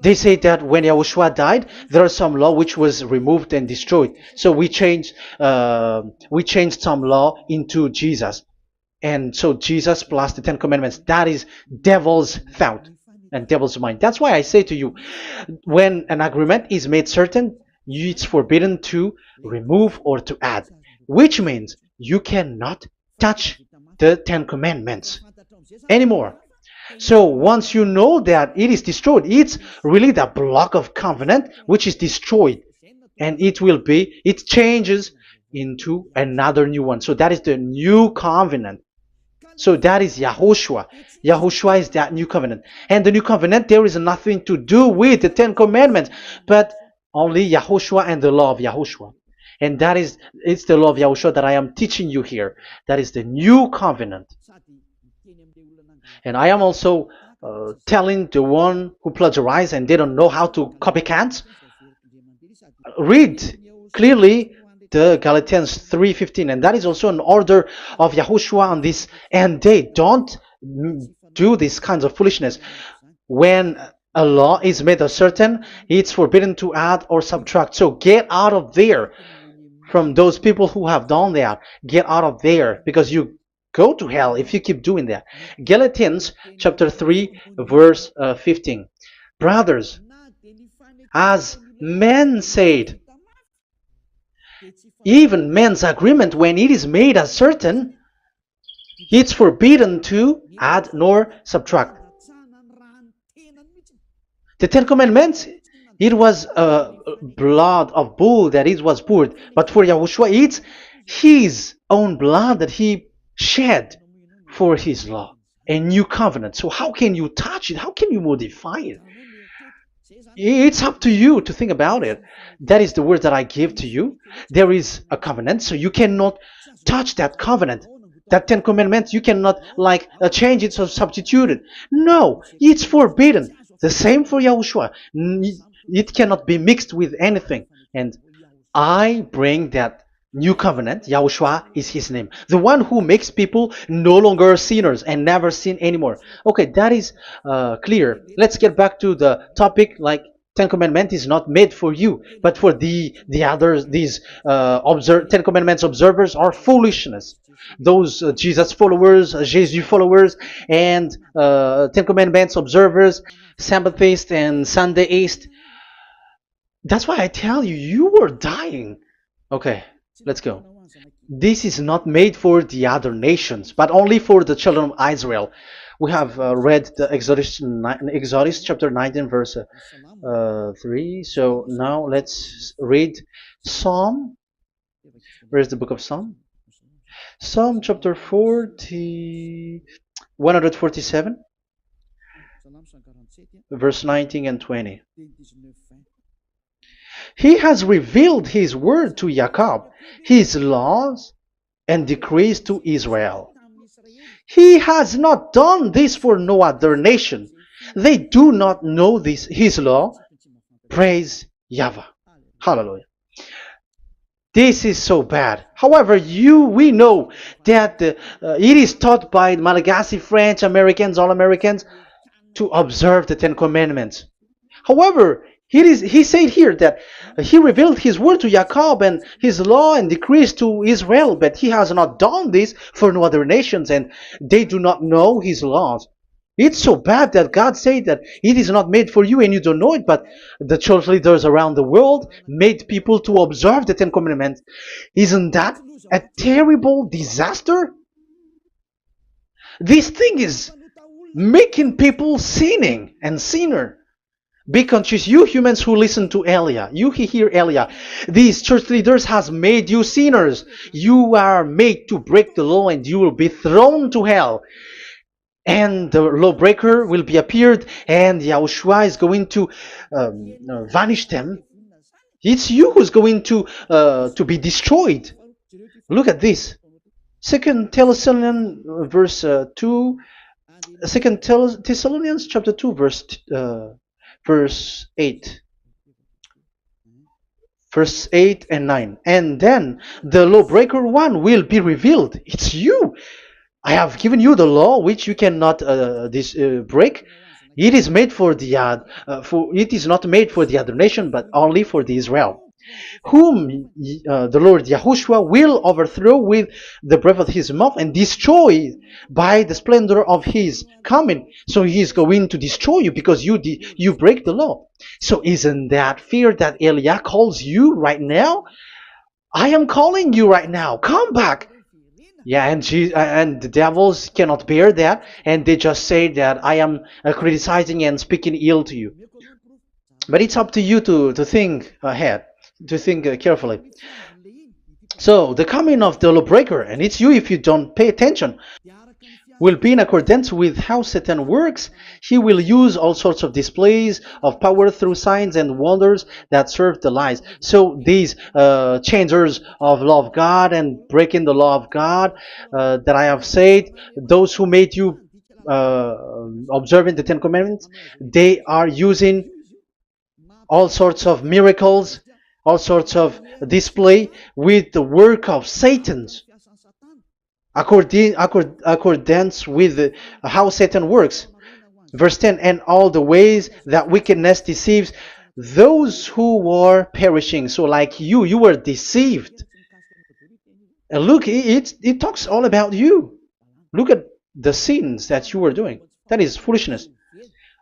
They say that when Yahushua died, there are some law which was removed and destroyed. So we changed some law into Jesus, and so Jesus plus the 10 Commandments. That is devil's thought and devil's mind. That's why I say to you, when an agreement is made certain, it's forbidden to remove or to add, which means you cannot touch the 10 Commandments anymore. So once you know that it is destroyed, it's really the block of covenant which is destroyed, and it changes into another new one. So that is the new covenant. So that is Yahushua. Yahushua is that new covenant. And the new covenant, there is nothing to do with the 10 Commandments, but only Yahushua and the law of Yahushua. And it's the law of Yahushua that I am teaching you here. That is the new covenant. And I am also telling the one who plagiarize and they don't know how to copycat, read clearly the Galatians 3:15, and that is also an order of Yahushua on this end day. Don't do these kinds of foolishness. When a law is made certain, it's forbidden to add or subtract. So get out of there from those people who have done that. Get out of there, because you go to hell if you keep doing that. Galatians chapter 3 verse 15. Brothers, as men said, even men's agreement, when it is made as certain, it's forbidden to add nor subtract. The Ten Commandments, it was blood of bull that it was poured, but for Yahushua, it's his own blood that he shed for his law, a new covenant. So how can you touch it? How can you modify it? It's up to you to think about it. That is the word that I give to you. There is a covenant, so you cannot touch that covenant. That Ten Commandments, you cannot change it or substitute it. No, it's forbidden. The same for Yahushua. It cannot be mixed with anything. And I bring that new covenant. Yahushua is his name. The one who makes people no longer sinners and never sin anymore. Okay, that is clear. Let's get back to the topic. Ten Commandments is not made for you, but for the others. These Ten Commandments observers are foolishness. Those Jesus followers, Jesus followers, and Ten Commandments observers, Sabbathists and Sundayist. That's why I tell you, you were dying. Okay, let's go. This is not made for the other nations, but only for the children of Israel. We have read the Exodus chapter 19 verse 3. So now let's read Psalm. Where's the book of Psalm? Psalm chapter 147, verse 19 and 20. He has revealed his word to Jacob, his laws and decrees to Israel. He has not done this for no other nation. They do not know this, his law. Praise YAHVAH. Hallelujah. This is so bad. However, we know that it is taught by Malagasy, French, Americans, all Americans, to observe the Ten Commandments. However, he said here that he revealed his word to Jacob and his law and decrees to Israel, but he has not done this for no other nations, and they do not know his laws. It's so bad that God said that it is not made for you and you don't know it, but the church leaders around the world made people to observe the Ten Commandments. Isn't that a terrible disaster? This thing is making people sinning and sinner. Be conscious, you humans who listen to Elia, you hear Elia. These church leaders has made you sinners. You are made to break the law and you will be thrown to hell. And the lawbreaker will be appeared, and Yahushua is going to vanish them. It's you who's going to be destroyed. Look at this. Second Thessalonians verse 2. Second Thessalonians chapter 2 verse 8. Verse 8 and 9. And then the lawbreaker one will be revealed. It's you. I have given you the law which you cannot break. It is made for the it is not made for the other nation, but only for the Israel, whom the Lord Yahushua will overthrow with the breath of his mouth and destroy by the splendor of his coming. So he is going to destroy you because you break the law. So isn't that fear that Elia calls you right now? I am calling you right now. Come back. Yeah, and the devils cannot bear that, and they just say that I am criticizing and speaking ill to you. But it's up to you to think ahead, to think carefully. So the coming of the lawbreaker, and it's you if you don't pay attention. will be in accordance with how Satan works. He will use all sorts of displays of power through signs and wonders that serve the lies. So these changers of law of God and breaking the law of God that I have said, those who made you uh, observing the Ten Commandments, they are using all sorts of miracles, all sorts of display with the work of Satan's accordance with how Satan works. Verse 10, and all the ways that wickedness deceives those who were perishing. So like you were deceived. And look, it talks all about you. Look at the sins that you were doing. That is foolishness.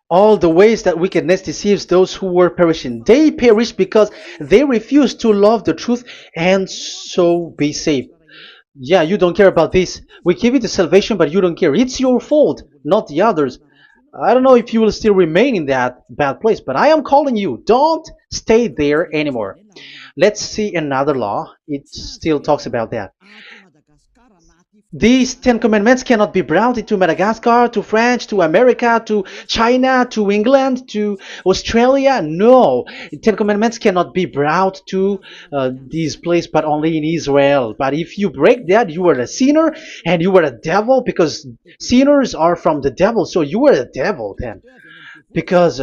All the ways that wickedness deceives those who were perishing. They perish because they refuse to love the truth and so be saved. Yeah, you don't care about this. We give you the salvation, but you don't care. It's your fault, not the others. I don't know if you will still remain in that bad place, but I am calling you. Don't stay there anymore. Let's see another law. It still talks about that. These Ten Commandments cannot be brought into Madagascar, to France, to America, to China, to England, to Australia. No, Ten Commandments cannot be brought to these places, but only in Israel. But if you break that, you are a sinner and you are a devil, because sinners are from the devil. So you are a devil then, because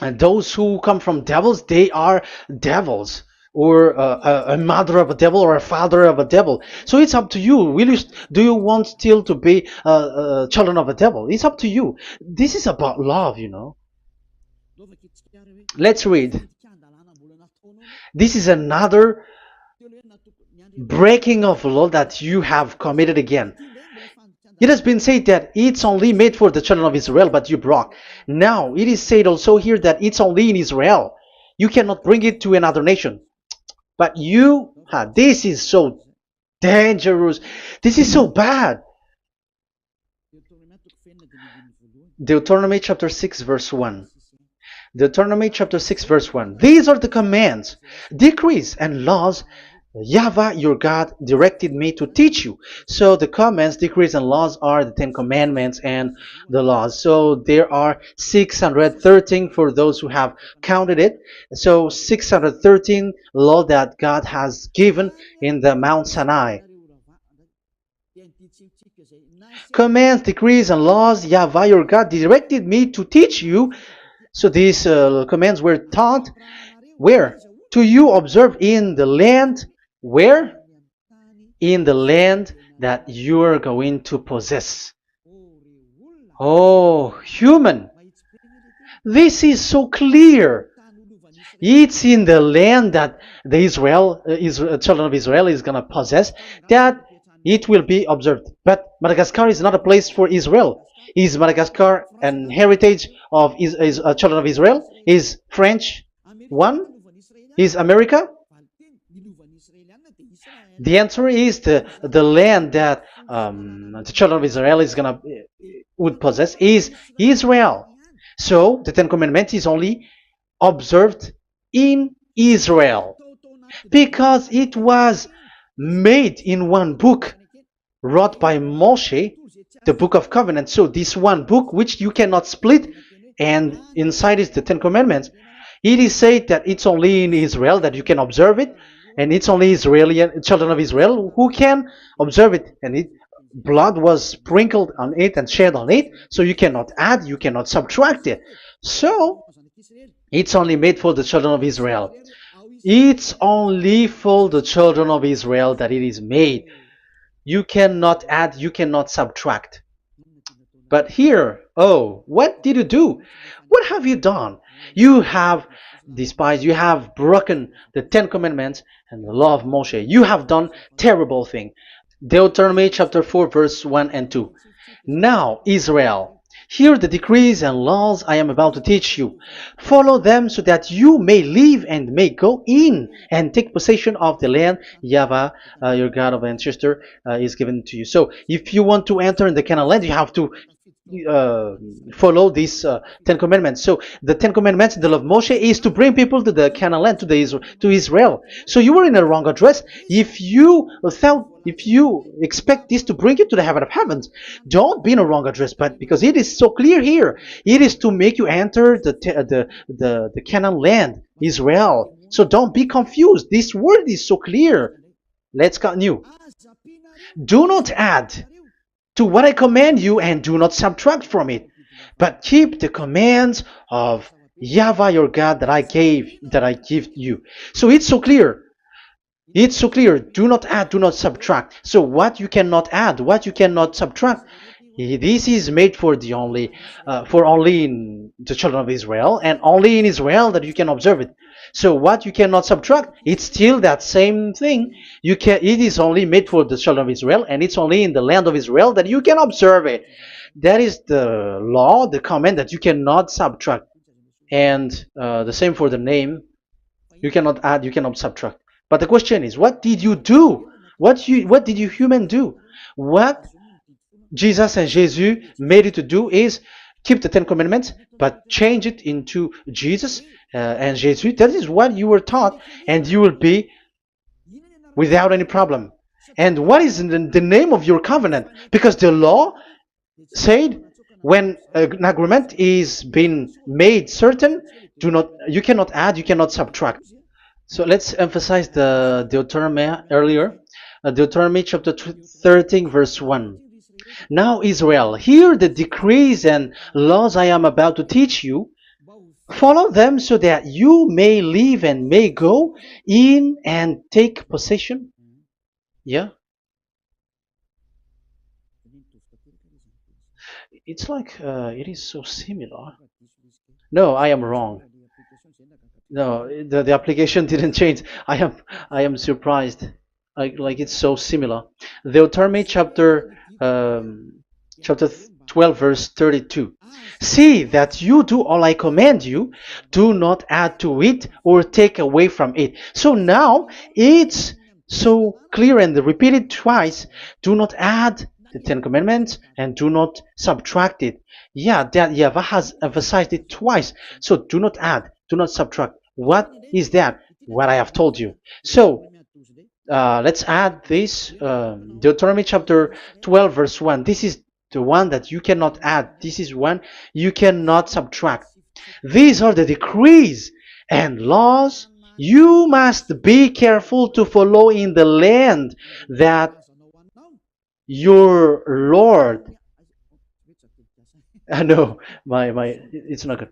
and those who come from devils, they are devils, or a mother of a devil, or a father of a devil. So it's up to you. Do you want still to be children of a devil? It's up to you. This is about love. Let's read. This is another breaking of law that you have committed again. It has been said that it's only made for the children of Israel, but you broke. Now, it is said also here that it's only in Israel. You cannot bring it to another nation. But this is so dangerous. This is so bad. Deuteronomy chapter 6 verse 1. Deuteronomy chapter 6 verse 1. These are the commands, decrees, and laws YAHVAH your God directed me to teach you. So the commands, decrees, and laws are the Ten Commandments and the laws. So there are 613 for those who have counted it. So 613 law that God has given in the Mount Sinai. Commands, decrees, and laws YAHVAH your God directed me to teach you. So these commands were taught where? To you observe in the land. Where? In the land that you are going to possess. Oh, human. This is so clear. It's in the land that the children of Israel is going to possess, that it will be observed. But Madagascar is not a place for Israel. Is Madagascar an heritage of children of Israel? Is French one? Is America? The answer is the land that the children of Israel would possess is Israel. So the Ten Commandments is only observed in Israel, because it was made in one book wrote by Moshe, the Book of Covenant. So this one book, which you cannot split, and inside is the Ten Commandments. It is said that it's only in Israel that you can observe it, and it's only children of Israel who can observe it. And blood was sprinkled on it and shed on it, so you cannot add, you cannot subtract it. So it's only made for the children of Israel. It's only for the children of Israel that it is made. You cannot add, you cannot subtract. But here, what did you do? What have you done? You have despised, you have broken the Ten Commandments and the law of Moshe. You have done terrible thing. Deuteronomy chapter 4 verse 1 and 2. Now, Israel, hear the decrees and laws I am about to teach you. Follow them so that you may live and may go in and take possession of the land YAHVAH, your God of ancestor, is given to you. So if you want to enter in the Canaan land, you have to uh, follow these Ten Commandments. So the Ten Commandments, the law of Moshe, is to bring people to the Canaan land, to Israel. So you were in a wrong address. If you expect this to bring you to the heaven of heavens, don't be in a wrong address. But because it is so clear here, it is to make you enter the Canaan land, Israel. So don't be confused. This word is so clear. Let's continue. Do not add to what I command you, and do not subtract from it, but keep the commands of YAHVAH your God that I give you. So it's so clear. It's so clear. Do not add, do not subtract. So what you cannot add, what you cannot subtract, this is made for only in the children of Israel, and only in Israel that you can observe it. So what you cannot subtract, it's still that same thing. It is only made for the children of Israel, and it's only in the land of Israel that you can observe it. That is the law, the command that you cannot subtract. And the same for the name. You cannot add, you cannot subtract. But the question is, what did you do? What did you human do? What Jesus and Jesus made you to do is keep the Ten Commandments, but change it into Jesus and Jesus. That is what you were taught, and you will be without any problem. And what is the name of your covenant? Because the law said when an agreement is being made certain, you cannot add, you cannot subtract. So let's emphasize the Deuteronomy earlier. Deuteronomy chapter 13 verse 1. Now Israel, hear the decrees and laws I am about to teach you. Follow them so that you may live and may go in and take possession. Yeah, it's like it is so similar. No, I am wrong. No, the application didn't change. I am surprised. Like it's so similar. Deuteronomy chapter 12 verse 32. See that you do all I command you, do not add to it or take away from it. So now it's so clear and repeated twice. Do not add the Ten Commandments and do not subtract it. Yeah, that YAHVAH has emphasized it twice. So do not add, do not subtract. What is that? What I have told you. So let's add this Deuteronomy chapter 12 verse 1. This is the one that you cannot add. This is one you cannot subtract. These are the decrees and laws you must be careful to follow in the land that your Lord. No, it's not good.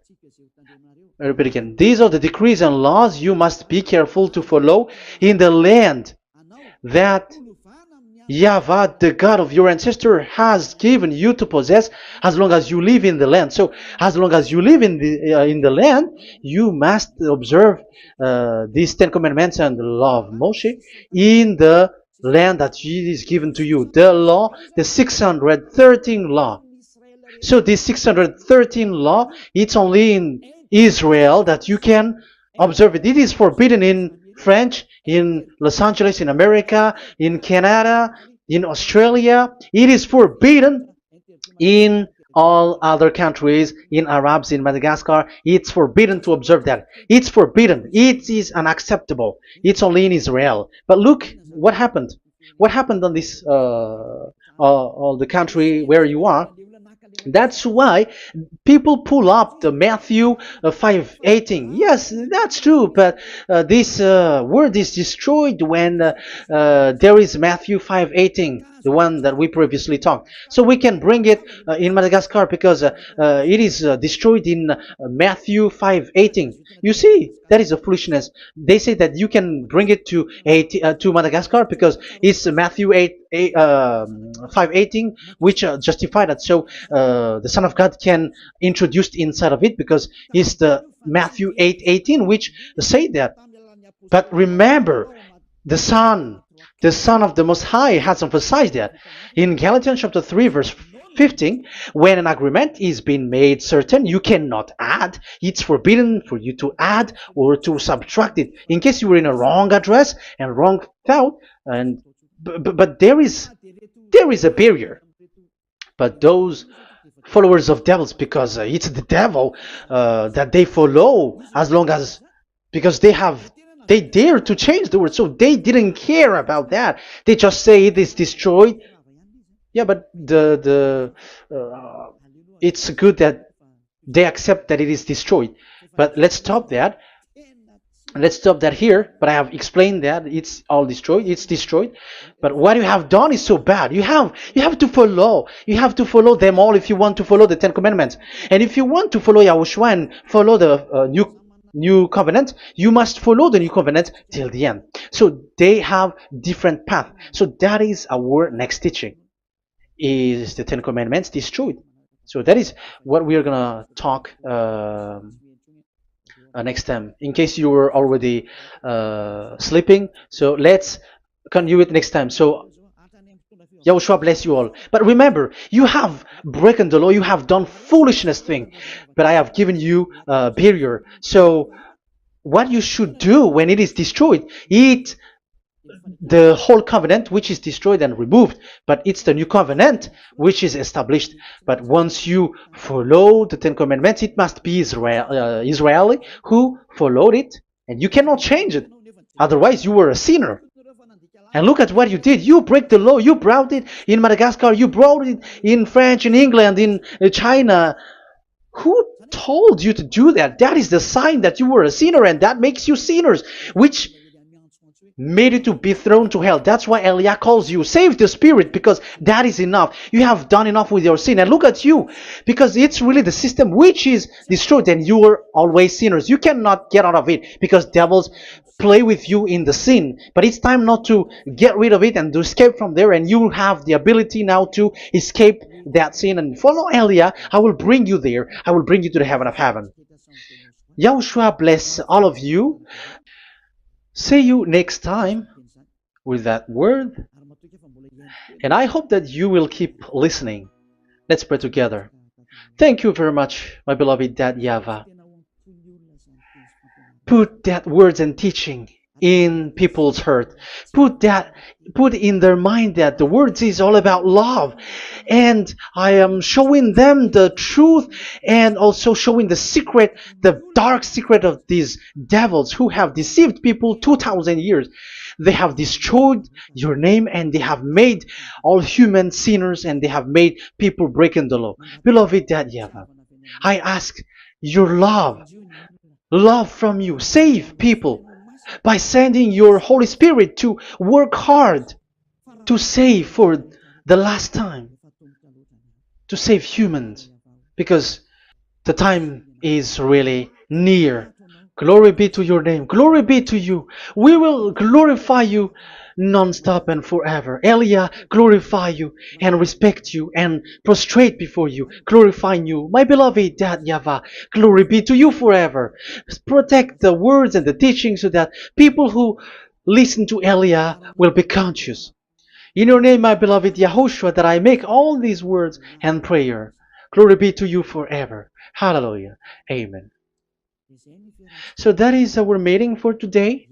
I repeat again. These are the decrees and laws you must be careful to follow in the land that YAHVAH, the God of your ancestor, has given you to possess as long as you live in the land. So, as long as you live in the land, you must observe these Ten Commandments and the law of Moshe in the land that is given to you. The law, the 613 law. So this 613 law, it's only in Israel that you can observe it. It is forbidden in French, in Los Angeles, in America, in Canada, in Australia. It is forbidden in all other countries, in Arabs, in Madagascar. It's forbidden to observe that. It's forbidden. It is unacceptable. It's only in Israel. But look what happened. What happened on this, all the country where you are? That's why people pull up the Matthew 5:18. Yes, that's true, but this word is destroyed when there is Matthew 5:18, the one that we previously talked. So we can bring it in Madagascar because it is destroyed in Matthew 5:18. You see, that is a foolishness. They say that you can bring it to Madagascar because it's Matthew 5:18, which justify that. So the Son of God can introduce inside of it because it's the Matthew 8:18 which say that. But remember, the Son of the Most High has emphasized that in Galatians chapter 3 verse 15, when an agreement is being made certain, you cannot add. It's forbidden for you to add or to subtract it. In case you were in a wrong address and wrong thought, but there is a barrier. But those followers of devils because it's the devil that they follow, as long as, because they dare to change the word, so they didn't care about that. They just say it is destroyed. Yeah, but it's good that they accept that it is destroyed. But let's stop that here. But I have explained that it's all destroyed. It's destroyed. But what you have done is so bad. You have to follow. You have to follow them all if you want to follow the Ten Commandments. And if you want to follow Yahushua and follow the new covenant, you must follow the new covenant till the end. So they have different path. So that is our next teaching. Is the Ten Commandments destroyed? So that is what we are gonna talk next time, in case you were already sleeping. So let's continue it next time. So Yahushua bless you all. But remember, you have broken the law, you have done foolishness thing, but I have given you a barrier. So what you should do when it is destroyed, it the whole covenant which is destroyed and removed, but it's the new covenant which is established. But once you follow the Ten Commandments, it must be Israeli who followed it, and you cannot change it. Otherwise, you were a sinner. And look at what you did. You break the law. You brought it in Madagascar. You brought it in France, in England, in China. Who told you to do that? That is the sign that you were a sinner, and that makes you sinners, which made you to be thrown to hell. That's why Elia calls you, save the spirit, because that is enough. You have done enough with your sin. And look at you, because it's really the system which is destroyed, and you were always sinners. You cannot get out of it because devils play with you in the sin. But it's time not to get rid of it and to escape from there, and you have the ability now to escape that sin and follow Elia. I will bring you there. I will bring you to the heaven of heaven. Yahushua bless all of you. See you next time with that word. And I hope that you will keep listening. Let's pray together. Thank you very much, my beloved Dad YAHVAH. Put that words and teaching in people's heart. Put in their mind that the words is all about love. And I am showing them the truth, and also showing the secret, the dark secret of these devils who have deceived people 2,000 years. They have destroyed your name, and they have made all human sinners, and they have made people breaking the law. Beloved Dad YAHVAH, I ask your love from you. Save people by sending your Holy Spirit to work hard to save for the last time, to save humans, because the time is really near. Glory be to your name. Glory be to you. We will glorify you non-stop and forever. Elia, glorify you and respect you and prostrate before you, glorifying you. My beloved Dad YAHVAH, glory be to you forever. Protect the words and the teachings so that people who listen to Elia will be conscious. In your name, my beloved YAHOSHUAH, that I make all these words and prayer. Glory be to you forever. Hallelujah. Amen. So that is our meeting for today.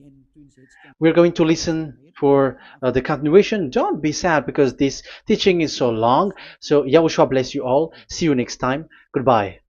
We're going to listen for the continuation. Don't be sad because this teaching is so long. So Yahushua bless you all. See you next time. Goodbye.